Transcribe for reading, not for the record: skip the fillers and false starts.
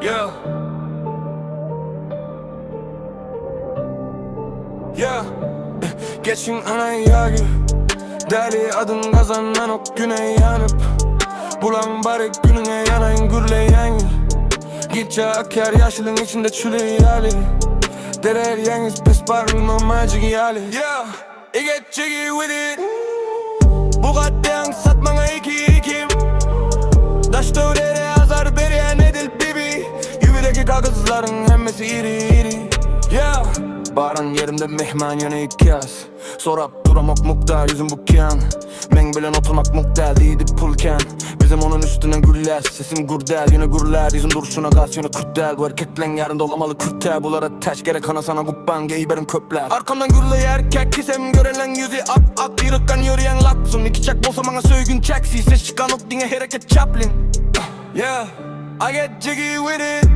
Yeah. Yeah. Geçin ana yağ gibi. Deli adın kazanan ok güne yanıp. Bulan bari gününe yanayın gürleyen. Gitçe akar yaşılın içinde çüleyali. Derer yalnız pes parılma magic yali. Yeah. I get jiggy with it. Bu katliam satmana iki. Daş dövdere yazar beriye nedil bibi. Yübideki kagızların hemmesi iri. Yeah. Barın yerimde mehman yana ikyaz. Sorap duramak muhtar yüzüm bu kyan. Men bilen oturmak muhtar deydi pulken. Bizim onun üstüne güller. Sesim gurdel yine gurler. Yüzün duruşuna gaz yine kürtel. Bu erkeklen yarın dolamalı kürtel. Bulara teş gerek ana sana guppan geyberin köpler. Arkamdan gürle erkek kisem görelen yüzü ak yırıkkan yürüyen lapsun. İki çak bolsa bana söygün çaksi. Ses çıkan ok dine hareket Chaplin. Yeah, I get jiggy with it.